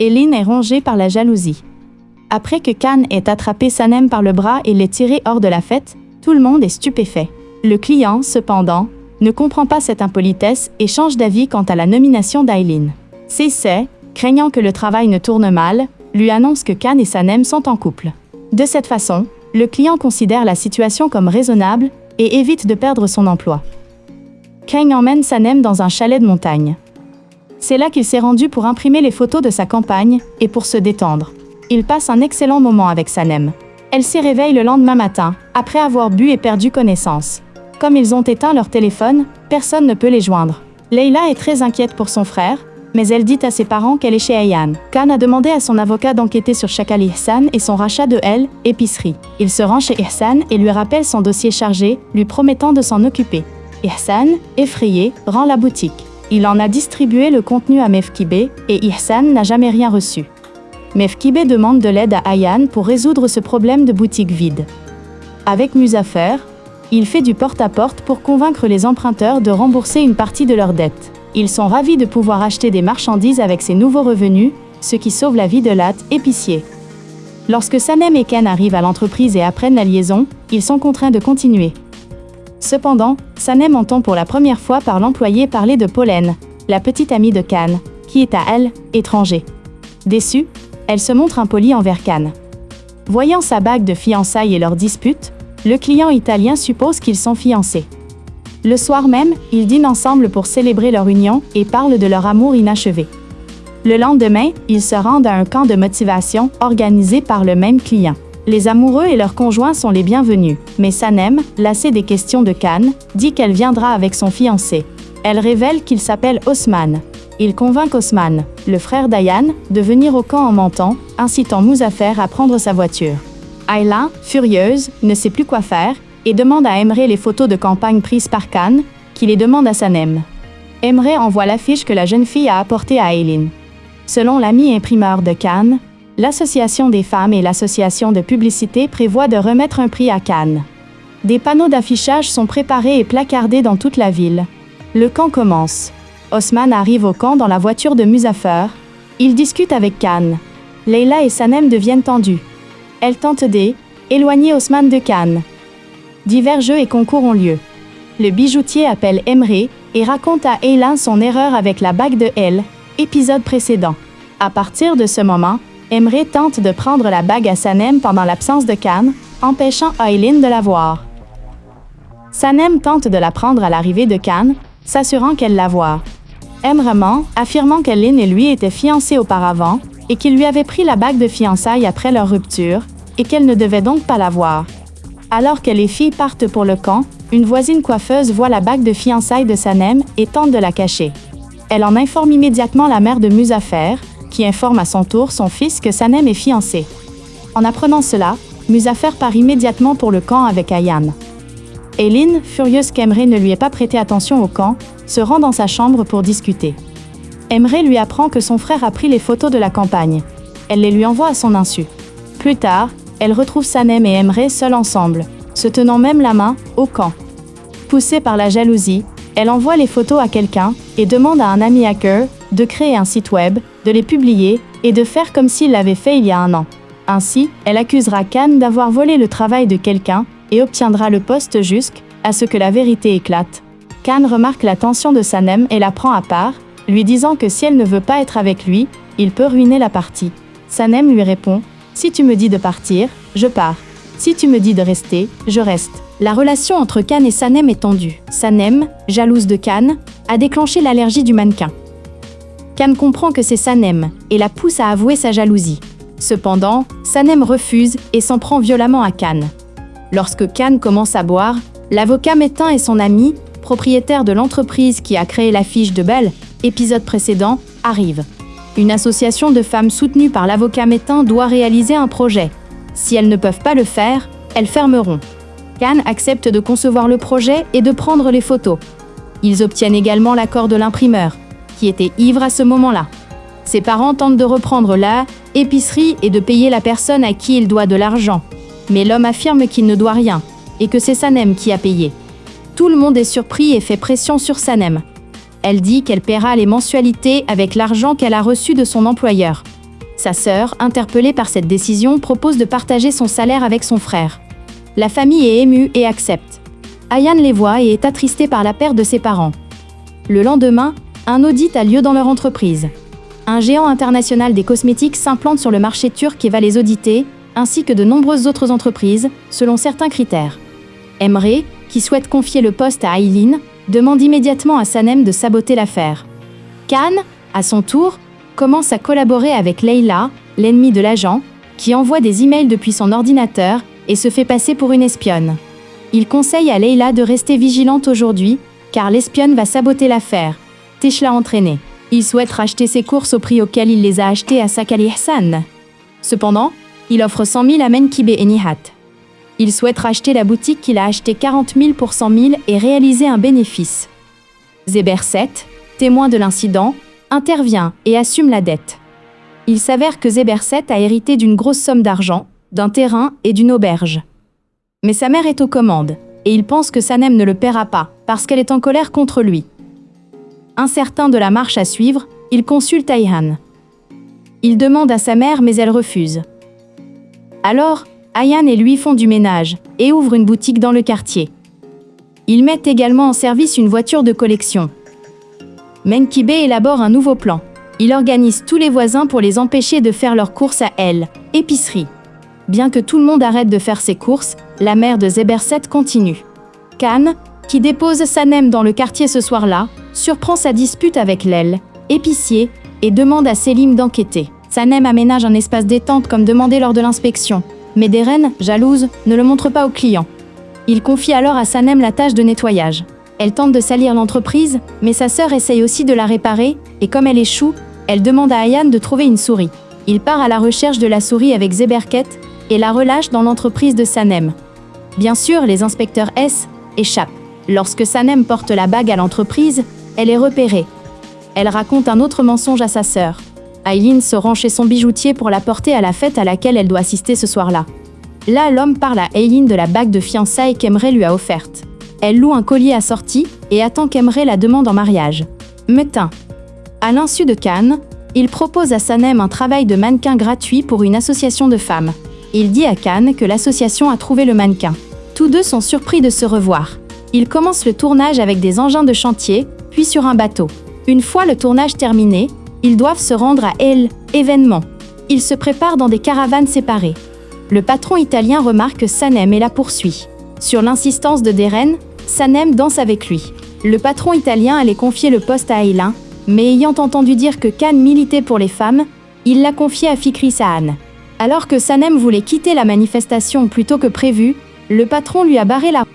Eileen est rongée par la jalousie. Après que Khan ait attrapé Sanem par le bras et l'ait tiré hors de la fête, tout le monde est stupéfait. Le client, cependant, ne comprend pas cette impolitesse et change d'avis quant à la nomination d'Eileen. CC, craignant que le travail ne tourne mal, lui annonce que Khan et Sanem sont en couple. De cette façon, le client considère la situation comme raisonnable et évite de perdre son emploi. Kang emmène Sanem dans un chalet de montagne. C'est là qu'il s'est rendu pour imprimer les photos de sa campagne et pour se détendre. Il passe un excellent moment avec Sanem. Elle s'y réveille le lendemain matin, après avoir bu et perdu connaissance. Comme ils ont éteint leur téléphone, personne ne peut les joindre. Leila est très inquiète pour son frère, mais elle dit à ses parents qu'elle est chez Ayaan. Khan a demandé à son avocat d'enquêter sur Shakal Ihsan et son rachat de Elle, épicerie. Il se rend chez Ihsan et lui rappelle son dossier chargé, lui promettant de s'en occuper. Ihsan, effrayé, rend la boutique. Il en a distribué le contenu à Mefkibeh et Ihsan n'a jamais rien reçu. Mefkibeh demande de l'aide à Ayaan pour résoudre ce problème de boutique vide. Avec Muzafer, il fait du porte-à-porte pour convaincre les emprunteurs de rembourser une partie de leurs dettes. Ils sont ravis de pouvoir acheter des marchandises avec ces nouveaux revenus, ce qui sauve la vie de Lat, épicier. Lorsque Sanem et Ken arrivent à l'entreprise et apprennent la liaison, ils sont contraints de continuer. Cependant, Sanem entend pour la première fois par l'employé parler de Pollen, la petite amie de Khan, qui est à elle, étranger. Déçue, elle se montre impolie envers Khan. Voyant sa bague de fiançailles et leur dispute, le client italien suppose qu'ils sont fiancés. Le soir même, ils dînent ensemble pour célébrer leur union et parlent de leur amour inachevé. Le lendemain, ils se rendent à un camp de motivation organisé par le même client. Les amoureux et leurs conjoints sont les bienvenus, mais Sanem, lassée des questions de Khan, dit qu'elle viendra avec son fiancé. Elle révèle qu'il s'appelle Osman. Il convainc Osman, le frère d'Ayaan, de venir au camp en mentant, incitant Muzafer à prendre sa voiture. Ayla, furieuse, ne sait plus quoi faire et demande à Emre les photos de campagne prises par Khan, qui les demande à Sanem. Emre envoie l'affiche que la jeune fille a apportée à Eileen. Selon l'ami imprimeur de Khan, l'association des femmes et l'association de publicité prévoient de remettre un prix à Khan. Des panneaux d'affichage sont préparés et placardés dans toute la ville. Le camp commence. Osman arrive au camp dans la voiture de Muzafer. Il discute avec Khan. Leila et Sanem deviennent tendues. Elle tente d'éloigner Osman de Khan. Divers jeux et concours ont lieu. Le bijoutier appelle Emre et raconte à Aylan son erreur avec la bague de Elle, épisode précédent. À partir de ce moment, Emre tente de prendre la bague à Sanem pendant l'absence de Khan, empêchant Eileen de la voir. Sanem tente de la prendre à l'arrivée de Khan, s'assurant qu'elle la voit. Emre ment, affirmant qu'Eileen et lui étaient fiancés auparavant et qu'il lui avait pris la bague de fiançailles après leur rupture, et qu'elle ne devait donc pas la voir. Alors que les filles partent pour le camp, une voisine coiffeuse voit la bague de fiançailles de Sanem et tente de la cacher. Elle en informe immédiatement la mère de Muzafer, qui informe à son tour son fils que Sanem est fiancé. En apprenant cela, Muzafer part immédiatement pour le camp avec Ayaan. Eileen, furieuse qu'Emre ne lui ait pas prêté attention au camp, se rend dans sa chambre pour discuter. Emre lui apprend que son frère a pris les photos de la campagne. Elle les lui envoie à son insu. Plus tard, elle retrouve Sanem et Emre seuls ensemble, se tenant même la main, au camp. Poussée par la jalousie, elle envoie les photos à quelqu'un et demande à un ami hacker de créer un site web, de les publier et de faire comme s'il l'avait fait il y a un an. Ainsi, elle accusera Khan d'avoir volé le travail de quelqu'un et obtiendra le poste jusqu'à ce que la vérité éclate. Khan remarque la tension de Sanem et la prend à part, lui disant que si elle ne veut pas être avec lui, il peut ruiner la partie. Sanem lui répond « Si tu me dis de partir, je pars. Si tu me dis de rester, je reste. » La relation entre Khan et Sanem est tendue. Sanem, jalouse de Khan, a déclenché l'allergie du mannequin. Khan comprend que c'est Sanem et la pousse à avouer sa jalousie. Cependant, Sanem refuse et s'en prend violemment à Khan. Lorsque Khan commence à boire, l'avocat médecin et son ami, propriétaire de l'entreprise qui a créé l'affiche de Belle, épisode précédent, arrivent. Une association de femmes soutenue par l'avocat médecin doit réaliser un projet. Si elles ne peuvent pas le faire, elles fermeront. Khan accepte de concevoir le projet et de prendre les photos. Ils obtiennent également l'accord de l'imprimeur, qui était ivre à ce moment-là. Ses parents tentent de reprendre la épicerie et de payer la personne à qui il doit de l'argent. Mais l'homme affirme qu'il ne doit rien, et que c'est Sanem qui a payé. Tout le monde est surpris et fait pression sur Sanem. Elle dit qu'elle paiera les mensualités avec l'argent qu'elle a reçu de son employeur. Sa sœur, interpellée par cette décision, propose de partager son salaire avec son frère. La famille est émue et accepte. Ayaan les voit et est attristée par la perte de ses parents. Le lendemain, un audit a lieu dans leur entreprise. Un géant international des cosmétiques s'implante sur le marché turc et va les auditer, ainsi que de nombreuses autres entreprises, selon certains critères. Emre, qui souhaite confier le poste à Aylin, demande immédiatement à Sanem de saboter l'affaire. Can, à son tour, commence à collaborer avec Leila, l'ennemie de l'agent, qui envoie des emails depuis son ordinateur et se fait passer pour une espionne. Il conseille à Leila de rester vigilante aujourd'hui, car l'espionne va saboter l'affaire. Tish l'a entraîné. Il souhaite racheter ses courses au prix auquel il les a achetées à Sakali Hassan. Cependant, il offre 100 000 à Menkibe et Nihat. Il souhaite racheter la boutique qu'il a achetée 40 000 pour 100 000 et réaliser un bénéfice. Zeberset, témoin de l'incident, intervient et assume la dette. Il s'avère que Zeberset a hérité d'une grosse somme d'argent, d'un terrain et d'une auberge. Mais sa mère est aux commandes, et il pense que Sanem ne le paiera pas, parce qu'elle est en colère contre lui. Incertain de la marche à suivre, il consulte Ayaan. Il demande à sa mère, mais elle refuse. Alors, Ayaan et lui font du ménage, et ouvrent une boutique dans le quartier. Ils mettent également en service une voiture de collection. Menkibe élabore un nouveau plan. Il organise tous les voisins pour les empêcher de faire leurs courses à elle, épicerie. Bien que tout le monde arrête de faire ses courses, la mère de Zeberset continue. Can, qui dépose Sanem dans le quartier ce soir-là, surprend sa dispute avec Lel, épicier, et demande à Selim d'enquêter. Sanem aménage un espace détente comme demandé lors de l'inspection, mais Deren, jalouse, ne le montre pas aux clients. Il confie alors à Sanem la tâche de nettoyage. Elle tente de salir l'entreprise, mais sa sœur essaye aussi de la réparer, et comme elle échoue, elle demande à Ayaan de trouver une souris. Il part à la recherche de la souris avec Zeberket, et la relâche dans l'entreprise de Sanem. Bien sûr, les inspecteurs S échappent. Lorsque Sanem porte la bague à l'entreprise, elle est repérée. Elle raconte un autre mensonge à sa sœur. Aylin se rend chez son bijoutier pour la porter à la fête à laquelle elle doit assister ce soir-là. Là, l'homme parle à Aylin de la bague de fiançailles qu'Emre lui a offerte. Elle loue un collier assorti et attend qu'Emre la demande en mariage. Metin. À l'insu de Can, il propose à Sanem un travail de mannequin gratuit pour une association de femmes. Il dit à Can que l'association a trouvé le mannequin. Tous deux sont surpris de se revoir. Ils commencent le tournage avec des engins de chantier, puis sur un bateau. Une fois le tournage terminé, ils doivent se rendre à El événement. Ils se préparent dans des caravanes séparées. Le patron italien remarque que Sanem et la poursuit. Sur l'insistance de Deren, Sanem danse avec lui. Le patron italien allait confier le poste à Aylin, mais ayant entendu dire que Can militait pour les femmes, il l'a confié à Fikri Sahan. Alors que Sanem voulait quitter la manifestation plus tôt que prévu, le patron lui a barré la route.